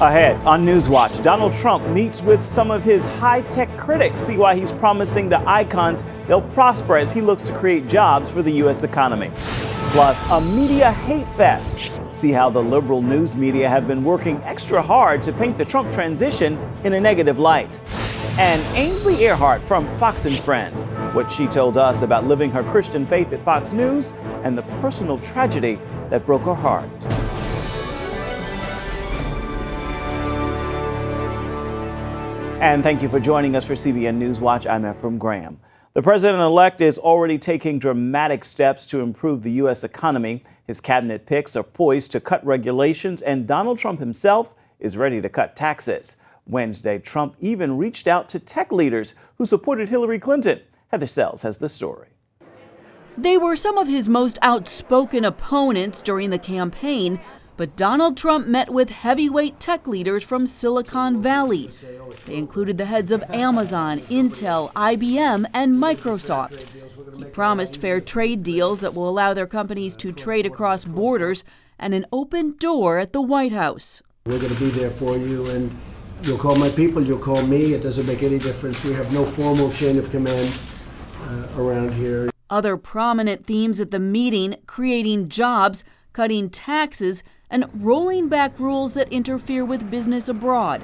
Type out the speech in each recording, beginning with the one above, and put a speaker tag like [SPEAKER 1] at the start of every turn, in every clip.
[SPEAKER 1] Ahead on NewsWatch, Donald Trump meets with some of his high-tech critics. See why he's promising the icons they'll prosper as he looks to create jobs for the U.S. economy. Plus, a media hate fest. See how the liberal news media have been working extra hard to paint the Trump transition in a negative light. And Ainsley Earhardts from Fox and Friends, what she told us about living her Christian faith at Fox News and the personal tragedy that broke her heart. And thank you for joining us for CBN NewsWatch. I'm Ephraim Graham. The president-elect is already taking dramatic steps to improve the U.S. economy. His cabinet picks are poised to cut regulations, and Donald Trump himself is ready to cut taxes. Wednesday, Trump even reached out to tech leaders who supported Hillary Clinton. Heather Sells has the story.
[SPEAKER 2] They were some of his most outspoken opponents during the campaign, but Donald Trump met with heavyweight tech leaders from Silicon Valley. They included the heads of Amazon, Intel, IBM, and Microsoft. He promised fair trade deals that will allow their companies to trade across borders and an open door at the White House.
[SPEAKER 3] We're going to be there for you, and you'll call my people, you'll call me. It doesn't make any difference. We have no formal chain of command around here.
[SPEAKER 2] Other prominent themes at the meeting: creating jobs, cutting taxes, and rolling back rules that interfere with business abroad.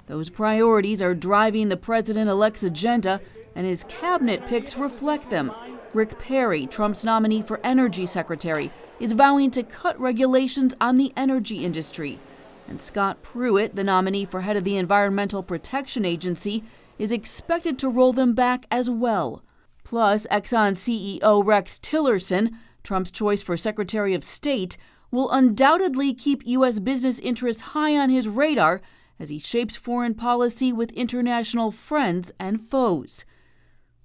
[SPEAKER 2] Those priorities are driving the president-elect's agenda, and his cabinet picks reflect them. Rick Perry, Trump's nominee for Energy Secretary, is vowing to cut regulations on the energy industry. And Scott Pruitt, the nominee for head of the Environmental Protection Agency, is expected to roll them back as well. Plus, Exxon CEO Rex Tillerson, Trump's choice for Secretary of State, will undoubtedly keep U.S. business interests high on his radar as he shapes foreign policy with international friends and foes.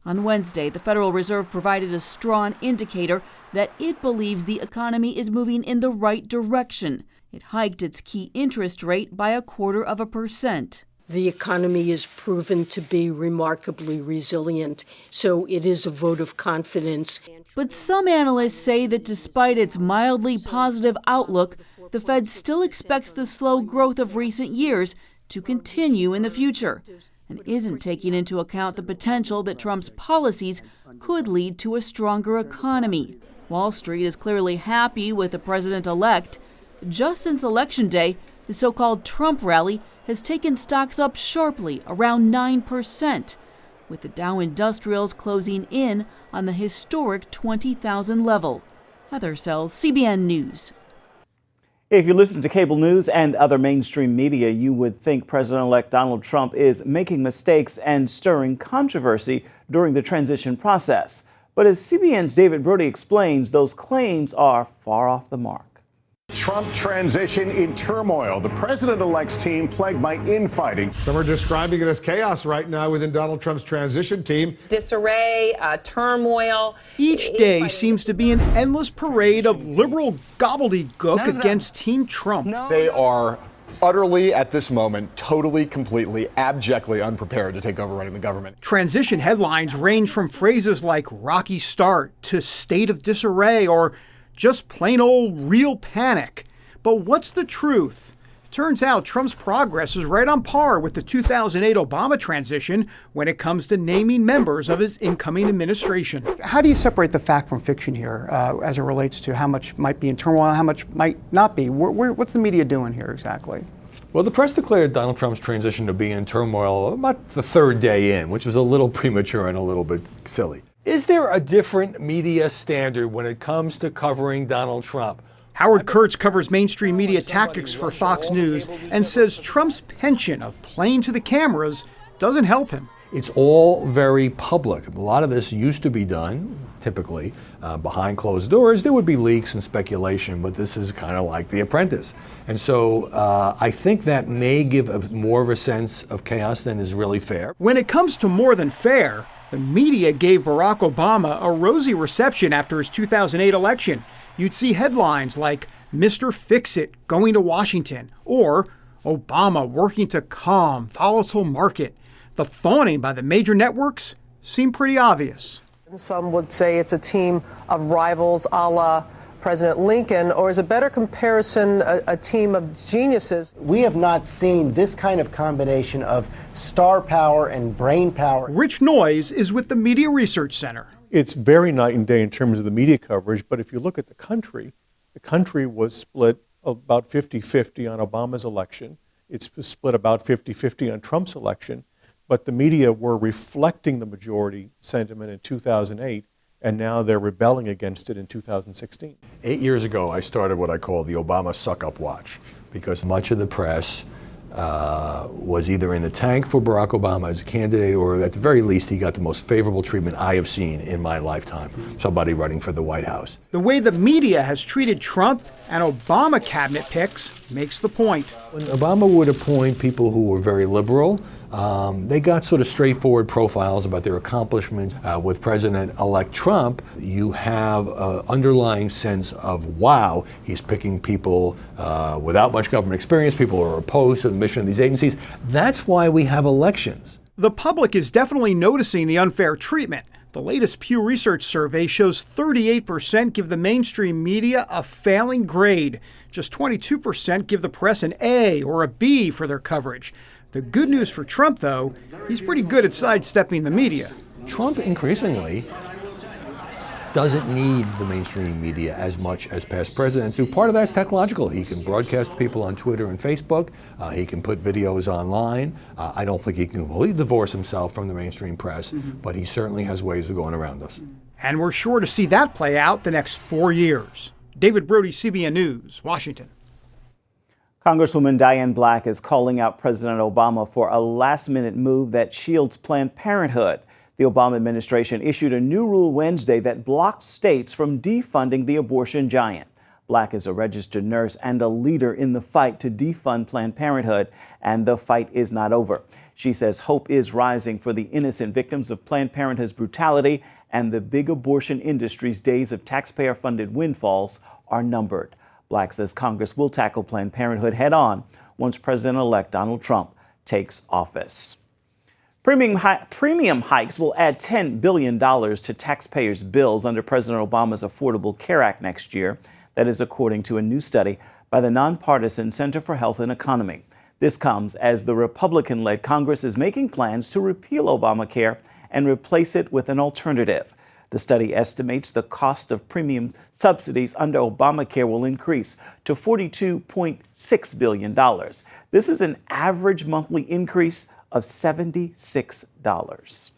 [SPEAKER 2] On Wednesday, the Federal Reserve provided a strong indicator that it believes the economy is moving in the right direction. It hiked its key interest rate by 0.25%.
[SPEAKER 4] The economy is proven to be remarkably resilient, so it is a vote of confidence.
[SPEAKER 2] But some analysts say that despite its mildly positive outlook, the Fed still expects the slow growth of recent years to continue in the future and isn't taking into account the potential that Trump's policies could lead to a stronger economy. Wall Street is clearly happy with the president-elect. Just since Election Day, the so-called Trump rally has taken stocks up sharply, around 9%, with the Dow Industrials closing in on the historic 20,000 level. Heather Sells, CBN News.
[SPEAKER 1] If you listen to cable news and other mainstream media, you would think President-elect Donald Trump is making mistakes and stirring controversy during the transition process. But as CBN's David Brody explains, those claims are far off the mark.
[SPEAKER 5] Trump transition in turmoil. The president-elect's team plagued by infighting.
[SPEAKER 6] Some are describing it as chaos right now within Donald Trump's transition team.
[SPEAKER 7] Disarray, turmoil.
[SPEAKER 8] Each day seems to be an endless parade of liberal gobbledygook against Team Trump.
[SPEAKER 9] They are utterly, at this moment, totally, completely, abjectly unprepared to take over running the government.
[SPEAKER 8] Transition headlines range from phrases like rocky start to state of disarray or just plain old real panic. But what's the truth? It turns out Trump's progress is right on par with the 2008 Obama transition when it comes to naming members of his incoming administration.
[SPEAKER 10] How do you separate the fact from fiction here as it relates to how much might be in turmoil, how much might not be? What's the media doing here exactly?
[SPEAKER 11] Well, the press declared Donald Trump's transition to be in turmoil about the third day in, which was a little premature and a little bit silly. Is there a different media standard when it comes to covering Donald Trump?
[SPEAKER 8] Howard Kurtz covers mainstream media tactics for Fox News and says Trump's penchant of playing to the cameras doesn't help him.
[SPEAKER 11] It's all very public. A lot of this used to be done, typically, behind closed doors. There would be leaks and speculation, but this is kind of like The Apprentice. And so I think that may give more of a sense of chaos than is really fair.
[SPEAKER 8] When it comes to more than fair, the media gave Barack Obama a rosy reception after his 2008 election. You'd see headlines like Mr. Fix-It going to Washington or Obama working to calm volatile market. The fawning by the major networks seemed pretty obvious.
[SPEAKER 7] Some would say it's a team of rivals a la
[SPEAKER 12] President Lincoln, or is a better comparison a team of geniuses?
[SPEAKER 13] We have not seen this kind of combination of star power and brain power.
[SPEAKER 8] Rich Noyes is with the Media Research Center.
[SPEAKER 14] It's very night and day in terms of the media coverage, but if you look at the country was split about 50-50 on Obama's election. It's split about 50-50 on Trump's election, but the media were reflecting the majority sentiment in 2008, and now they're rebelling against it in 2016.
[SPEAKER 11] 8 years ago, I started what I call the Obama suck-up watch, because much of the press was either in the tank for Barack Obama as a candidate, or at the very least, he got the most favorable treatment I have seen in my lifetime, somebody running for the White House.
[SPEAKER 8] The way the media has treated Trump and Obama cabinet picks makes the point.
[SPEAKER 11] When Obama would appoint people who were very liberal, they got sort of straightforward profiles about their accomplishments. With President-elect Trump, you have an underlying sense of, wow, he's picking people without much government experience, people who are opposed to the mission of these agencies. That's why we have elections.
[SPEAKER 8] The public is definitely noticing the unfair treatment. The latest Pew Research survey shows 38% give the mainstream media a failing grade. Just 22% give the press an A or a B for their coverage. The good news for Trump, though, he's pretty good at sidestepping the media.
[SPEAKER 11] Trump increasingly doesn't need the mainstream media as much as past presidents do. Part of that's technological. He can broadcast to people on Twitter and Facebook. He can put videos online. I don't think he can completely divorce himself from the mainstream press, but he certainly has ways of going around us.
[SPEAKER 8] And we're sure to see that play out the next 4 years. David Brody, CBN News, Washington.
[SPEAKER 1] Congresswoman Diane Black is calling out President Obama for a last-minute move that shields Planned Parenthood. The Obama administration issued a new rule Wednesday that blocks states from defunding the abortion giant. Black is a registered nurse and a leader in the fight to defund Planned Parenthood, and the fight is not over. She says hope is rising for the innocent victims of Planned Parenthood's brutality, and the big abortion industry's days of taxpayer-funded windfalls are numbered. Black says Congress will tackle Planned Parenthood head-on once President-elect Donald Trump takes office. Premium hikes will add $10 billion to taxpayers' bills under President Obama's Affordable Care Act next year. That is according to a new study by the nonpartisan Center for Health and Economy. This comes as the Republican-led Congress is making plans to repeal Obamacare and replace it with an alternative. The study estimates the cost of premium subsidies under Obamacare will increase to $42.6 billion. This is an average monthly increase of $76.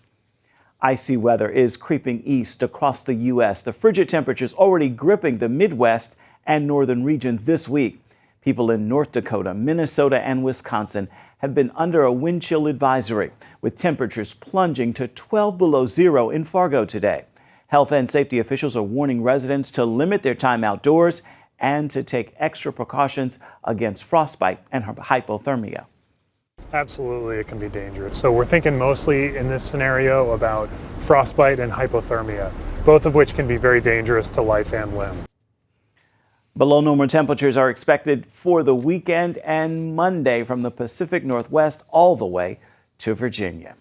[SPEAKER 1] Icy weather is creeping east across the U.S. The frigid temperatures already gripping the Midwest and northern regions this week. People in North Dakota, Minnesota, and Wisconsin have been under a wind chill advisory, with temperatures plunging to 12 below zero in Fargo today. Health and safety officials are warning residents to limit their time outdoors and to take extra precautions against frostbite and hypothermia.
[SPEAKER 15] Absolutely, it can be dangerous. So we're thinking mostly in this scenario about frostbite and hypothermia, both of which can be very dangerous to life and limb.
[SPEAKER 1] Below normal temperatures are expected for the weekend and Monday from the Pacific Northwest all the way to Virginia.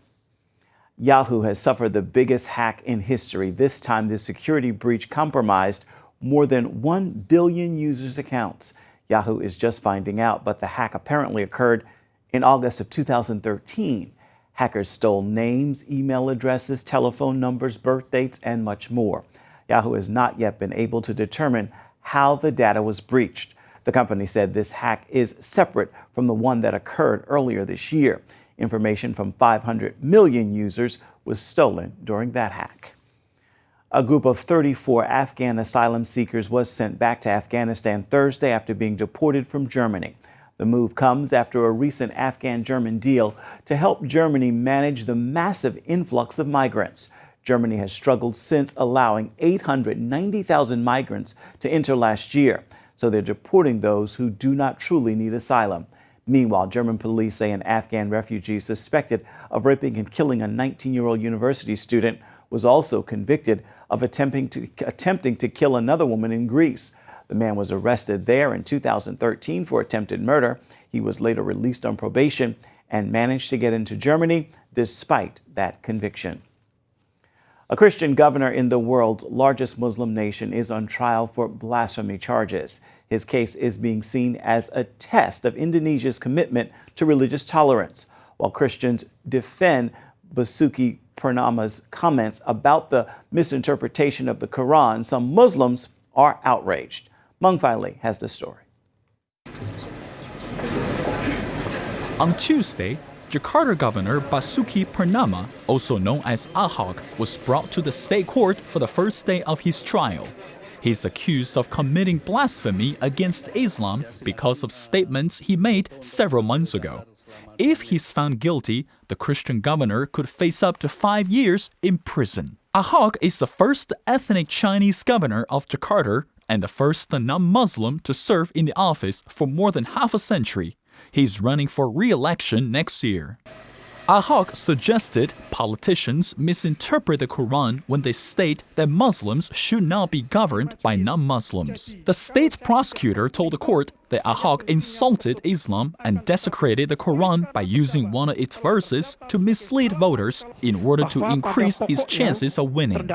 [SPEAKER 1] Yahoo has suffered the biggest hack in history. This time, the security breach compromised more than 1 billion users' accounts. Yahoo is just finding out, but the hack apparently occurred in August of 2013. Hackers stole names, email addresses, telephone numbers, birth dates, and much more. Yahoo has not yet been able to determine how the data was breached. The company said this hack is separate from the one that occurred earlier this year. Information from 500 million users was stolen during that hack. A group of 34 Afghan asylum seekers was sent back to Afghanistan Thursday after being deported from Germany. The move comes after a recent Afghan-German deal to help Germany manage the massive influx of migrants. Germany has struggled since allowing 890,000 migrants to enter last year, so they're deporting those who do not truly need asylum. Meanwhile, German police say an Afghan refugee suspected of raping and killing a 19-year-old university student was also convicted of attempting to kill another woman in Greece. The man was arrested there in 2013 for attempted murder. He was later released on probation and managed to get into Germany despite that conviction. A Christian governor in the world's largest Muslim nation is on trial for blasphemy charges. His case is being seen as a test of Indonesia's commitment to religious tolerance. While Christians defend Basuki Purnama's comments about the misinterpretation of the Quran, some Muslims are outraged. Mung Fai Lee has the story.
[SPEAKER 16] On Tuesday, Jakarta Governor Basuki Purnama, also known as Ahok, was brought to the state court for the first day of his trial. He's accused of committing blasphemy against Islam because of statements he made several months ago. If he's found guilty, the Christian governor could face up to 5 years in prison. Ahok is the first ethnic Chinese governor of Jakarta and the first non-Muslim to serve in the office for more than half a century. He's running for re-election next year. Ahok suggested politicians misinterpret the Quran when they state that Muslims should not be governed by non-Muslims. The state prosecutor told the court that Ahok insulted Islam and desecrated the Quran by using one of its verses to mislead voters in order to increase his chances of winning.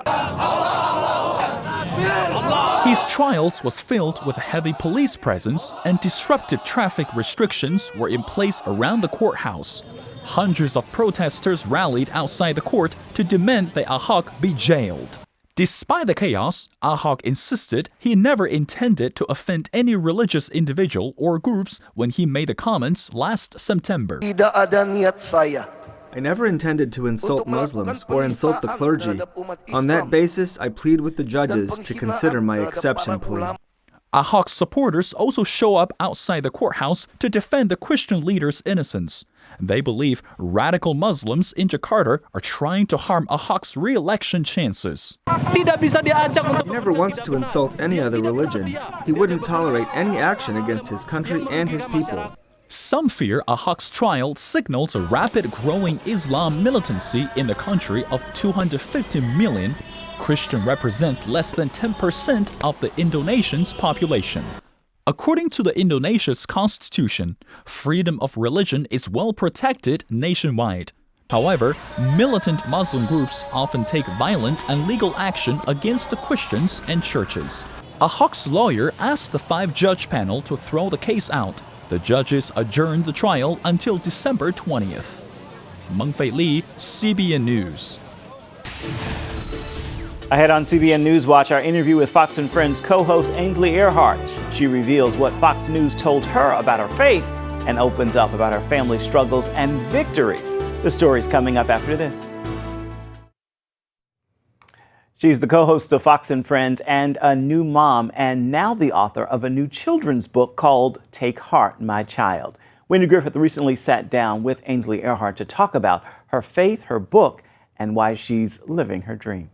[SPEAKER 16] His trial was filled with a heavy police presence, and disruptive traffic restrictions were in place around the courthouse. Hundreds of protesters rallied outside the court to demand that Ahok be jailed. Despite the chaos, Ahok insisted he never intended to offend any religious individual or groups when he made the comments last September.
[SPEAKER 17] I never intended to insult Muslims or insult the clergy. On that basis, I plead with the judges to consider my exception plea.
[SPEAKER 16] Ahok's supporters also show up outside the courthouse to defend the Christian leader's innocence. They believe radical Muslims in Jakarta are trying to harm Ahok's re-election chances.
[SPEAKER 17] He never wants to insult any other religion. He wouldn't tolerate any action against his country and his people.
[SPEAKER 16] Some fear Ahok's trial signals a rapid growing Islam militancy in the country of 250 million. Christian represents less than 10% of the Indonesian's population. According to the Indonesia's constitution, freedom of religion is well protected nationwide. However, militant Muslim groups often take violent and legal action against the Christians and churches. Ahok's lawyer asked the 5-judge panel to throw the case out. The judges adjourned the trial until December 20th. Mung Fai Lee, CBN News.
[SPEAKER 1] Ahead on CBN NewsWatch, our interview with Fox & Friends co-host Ainsley Earhardts. She reveals what Fox News told her about her faith and opens up about her family struggles and victories. The story's coming up after this. She's the co-host of Fox & Friends and a new mom, and now the author of a new children's book called Take Heart, My Child. Wendy Griffith recently sat down with Ainsley Earhardts to talk about her faith, her book, and why she's living her dream.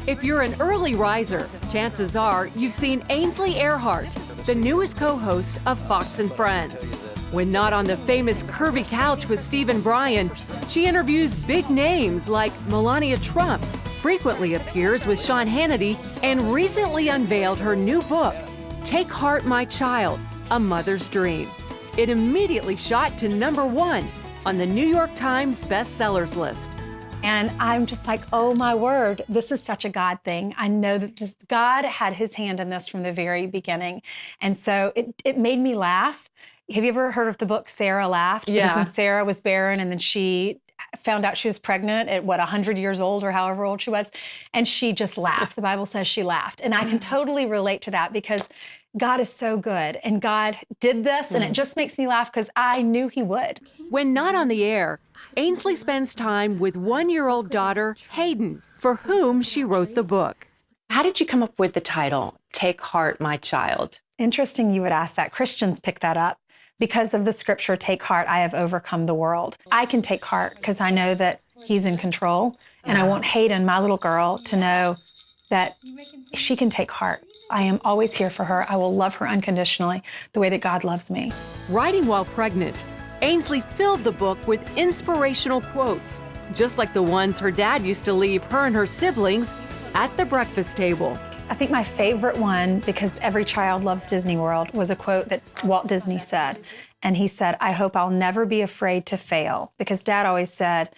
[SPEAKER 2] If you're an early riser, chances are you've seen Ainsley Earhardts, the newest co-host of Fox & Friends. When not on the famous curvy couch with Steve and Brian, she interviews big names like Melania Trump, frequently appears with Sean Hannity, and recently unveiled her new book, Take Heart, My Child, A Mother's Dream. It immediately shot to #1 on the New York Times bestsellers list.
[SPEAKER 18] And I'm just like, oh my word, this is such a God thing. I know that God had his hand in this from the very beginning. And so it made me laugh. Have you ever heard of the book Sarah Laughed?
[SPEAKER 2] Yeah.
[SPEAKER 18] Because when Sarah was barren and then she found out she was pregnant at 100 years old or however old she was, and she just laughed. The Bible says she laughed. And I can totally relate to that because God is so good and God did this and it just makes me laugh because I knew he would.
[SPEAKER 2] When not on the air, Ainsley spends time with 1-year-old daughter, Hayden, for whom she wrote the book.
[SPEAKER 19] How did you come up with the title, Take Heart, My Child?
[SPEAKER 18] Interesting you would ask that. Christians pick that up. Because of the scripture, take heart, I have overcome the world. I can take heart because I know that he's in control. And I want Hayden, my little girl, to know that she can take heart. I am always here for her. I will love her unconditionally the way that God loves me.
[SPEAKER 2] Writing while pregnant, Ainsley filled the book with inspirational quotes, just like the ones her dad used to leave her and her siblings at the breakfast table.
[SPEAKER 18] I think my favorite one, because every child loves Disney World, was a quote that Walt Disney said. And he said, I hope I'll never be afraid to fail. Because Dad always said,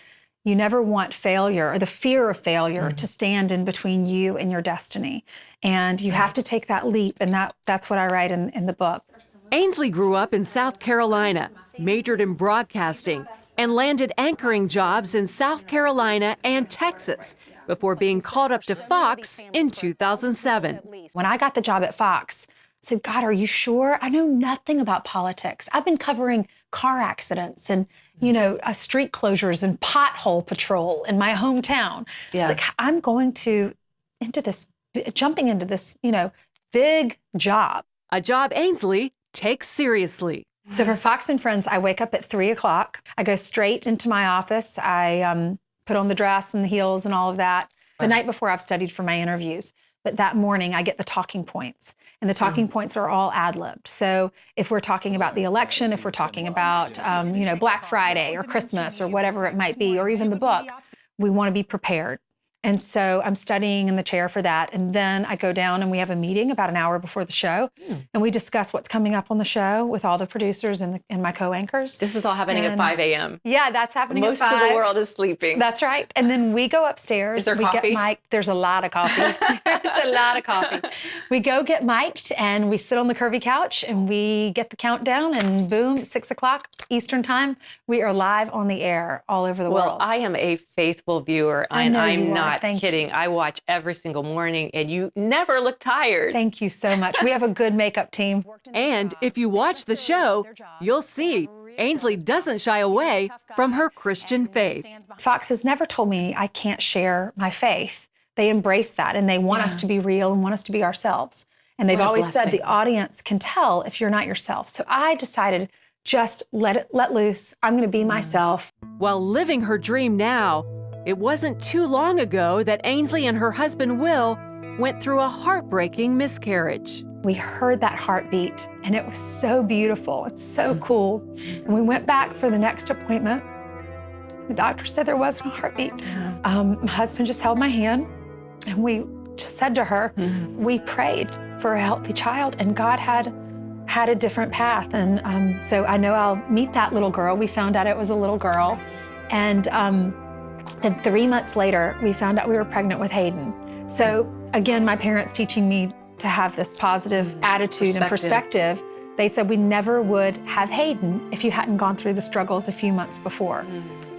[SPEAKER 18] You never want failure or the fear of failure to stand in between you and your destiny. And you have to take that leap, and that's what I write in the book.
[SPEAKER 20] Ainsley grew up in South Carolina, majored in broadcasting, and landed anchoring jobs in South Carolina and Texas before being called up to Fox in 2007.
[SPEAKER 18] When I got the job at Fox, I said, God, are you sure? I know nothing about politics. I've been covering car accidents and, street closures and pothole patrol in my hometown.
[SPEAKER 19] Yeah.
[SPEAKER 18] It's like, I'm going jumping into this, big job.
[SPEAKER 20] A job Ainsley takes seriously.
[SPEAKER 18] So for Fox and Friends, I wake up at 3 o'clock. I go straight into my office. I put on the dress and the heels and all of that. The night before, I've studied for my interviews. But that morning, I get the talking points. And the talking points are all ad-libbed. So if we're talking about the election, if we're talking about, Black Friday or Christmas or whatever it might be, or even the book, we want to be prepared. And so I'm studying in the chair for that. And then I go down and we have a meeting about an hour before the show. And we discuss what's coming up on the show with all the producers and my co-anchors.
[SPEAKER 19] This is all happening at 5 a.m.
[SPEAKER 18] Yeah, that's happening
[SPEAKER 19] Most
[SPEAKER 18] at 5.
[SPEAKER 19] of the world is sleeping.
[SPEAKER 18] That's right. And then we go upstairs.
[SPEAKER 19] Is there
[SPEAKER 18] we
[SPEAKER 19] coffee?
[SPEAKER 18] Get mic'd. There's a lot of coffee. There's a lot of coffee. We go get mic'd and we sit on the curvy couch and we get the countdown and boom, 6 o'clock Eastern time, we are live on the air all over the world.
[SPEAKER 19] Well, I am a faithful viewer.
[SPEAKER 18] I know
[SPEAKER 19] I'm
[SPEAKER 18] you are.
[SPEAKER 19] not
[SPEAKER 18] Thank
[SPEAKER 19] kidding. I watch every single morning and you never look tired.
[SPEAKER 18] Thank you so much. We have a good makeup team.
[SPEAKER 20] And if you watch the show, you'll see Ainsley doesn't shy away from her Christian faith.
[SPEAKER 18] Fox has never told me I can't share my faith. They embrace that and they want us to be real and want us to be ourselves. And they've always said the audience can tell if you're not yourself. So I decided just let loose. I'm going to be myself.
[SPEAKER 20] While living her dream now, it wasn't too long ago that Ainsley and her husband Will went through a heartbreaking miscarriage.
[SPEAKER 18] We heard that heartbeat and it was so beautiful. It's so cool. And we went back for the next appointment. The doctor said there wasn't a heartbeat. My husband just held my hand and we just said to her, we prayed for a healthy child and God had a different path. And so I know I'll meet that little girl. We found out it was a little girl. And then 3 months later, we found out we were pregnant with Hayden. So again, my parents teaching me to have this positive attitude and perspective. They said we never would have Hayden if you hadn't gone through the struggles a few months before.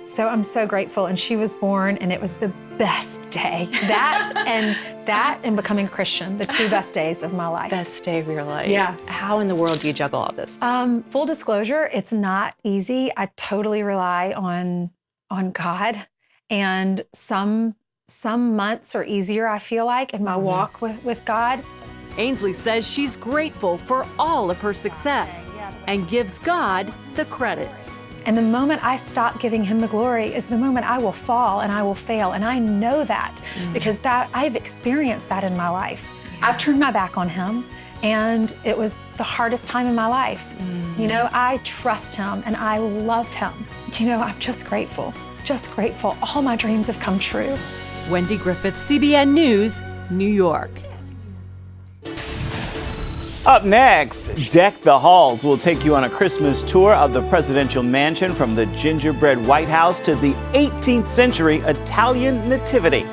[SPEAKER 18] So I'm so grateful. And she was born and it was the best day. That and becoming a Christian, the 2 best days of my life.
[SPEAKER 19] Best day of your life.
[SPEAKER 18] Yeah.
[SPEAKER 19] How in the world do you juggle all this?
[SPEAKER 18] Full disclosure, it's not easy. I totally rely on God. And some months are easier, I feel like, in my walk with God.
[SPEAKER 20] Ainsley says she's grateful for all of her success and gives God the credit.
[SPEAKER 18] And the moment I stop giving him the glory is the moment I will fall and I will fail. And I know that because I've experienced that in my life. I've turned my back on him and it was the hardest time in my life. I trust him and I love him. I'm just grateful. Just grateful. All my dreams have come true.
[SPEAKER 20] Wendy Griffith, CBN News, New York.
[SPEAKER 1] Up next, Deck the Halls will take you on a Christmas tour of the presidential mansion from the gingerbread White House to the 18th century Italian nativity.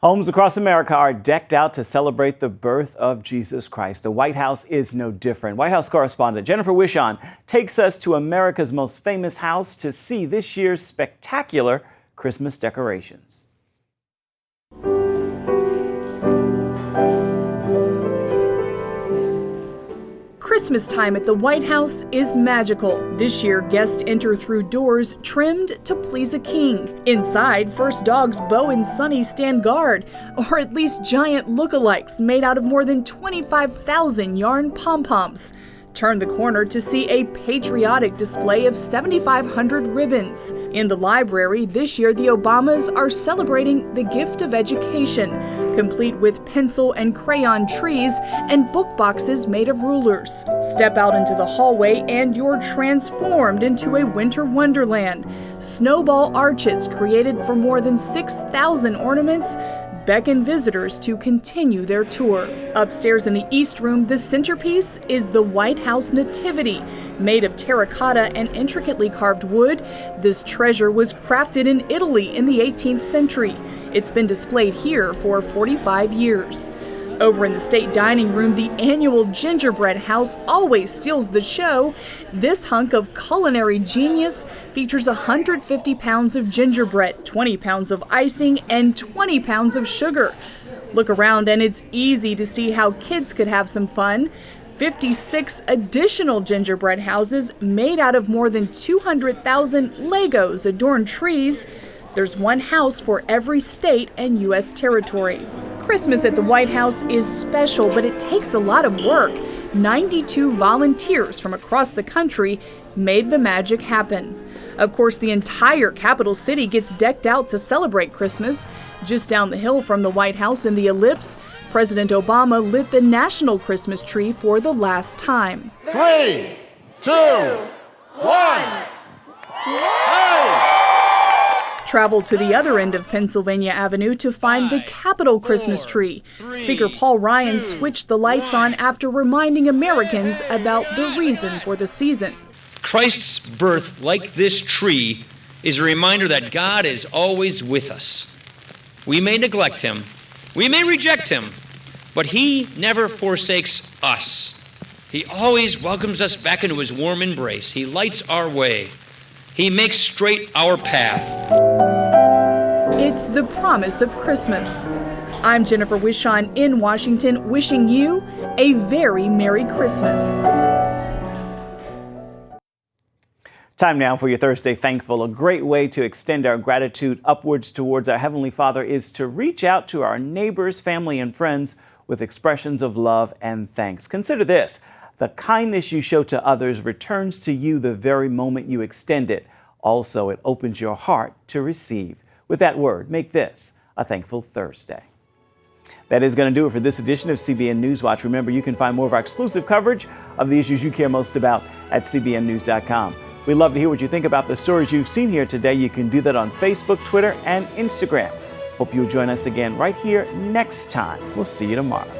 [SPEAKER 1] Homes across America are decked out to celebrate the birth of Jesus Christ. The White House is no different. White House correspondent Jennifer Wishon takes us to America's most famous house to see this year's spectacular Christmas decorations.
[SPEAKER 21] Christmas time at the White House is magical. This year, guests enter through doors trimmed to please a king. Inside, first dogs Bo and Sunny stand guard, or at least giant lookalikes made out of more than 25,000 yarn pom-poms. Turn the corner to see a patriotic display of 7,500 ribbons. In the library, this year the Obamas are celebrating the gift of education, complete with pencil and crayon trees and book boxes made of rulers. Step out into the hallway and you're transformed into a winter wonderland. Snowball arches created for more than 6,000 ornaments, beckon visitors to continue their tour. Upstairs in the East Room, the centerpiece is the White House Nativity. Made of terracotta and intricately carved wood, this treasure was crafted in Italy in the 18th century. It's been displayed here for 45 years. Over in the state dining room, the annual gingerbread house always steals the show. This hunk of culinary genius features 150 pounds of gingerbread, 20 pounds of icing, and 20 pounds of sugar. Look around and it's easy to see how kids could have some fun. 56 additional gingerbread houses made out of more than 200,000 Legos adorn trees. There's one house for every state and U.S. territory. Christmas at the White House is special, but it takes a lot of work. 92 volunteers from across the country made the magic happen. Of course, the entire capital city gets decked out to celebrate Christmas. Just down the hill from the White House in the Ellipse, President Obama lit the national Christmas tree for the last time.
[SPEAKER 5] 3, 2, 1. Hey!
[SPEAKER 21] Traveled to the other end of Pennsylvania Avenue to find the Capitol Christmas tree. Speaker Paul Ryan switched the lights on after reminding Americans about the reason for the season.
[SPEAKER 3] Christ's birth, like this tree, is a reminder that God is always with us. We may neglect him, we may reject him, but he never forsakes us. He always welcomes us back into his warm embrace. He lights our way. He makes straight our path.
[SPEAKER 21] It's the promise of Christmas. I'm Jennifer Wishon in Washington, wishing you a very Merry Christmas.
[SPEAKER 1] Time now for your Thursday Thankful. A great way to extend our gratitude upwards towards our Heavenly Father is to reach out to our neighbors, family, and friends with expressions of love and thanks. Consider this. The kindness you show to others returns to you the very moment you extend it. Also, it opens your heart to receive. With that word, make this a thankful Thursday. That is going to do it for this edition of CBN NewsWatch. Remember, you can find more of our exclusive coverage of the issues you care most about at cbnnews.com. We'd love to hear what you think about the stories you've seen here today. You can do that on Facebook, Twitter, and Instagram. Hope you'll join us again right here next time. We'll see you tomorrow.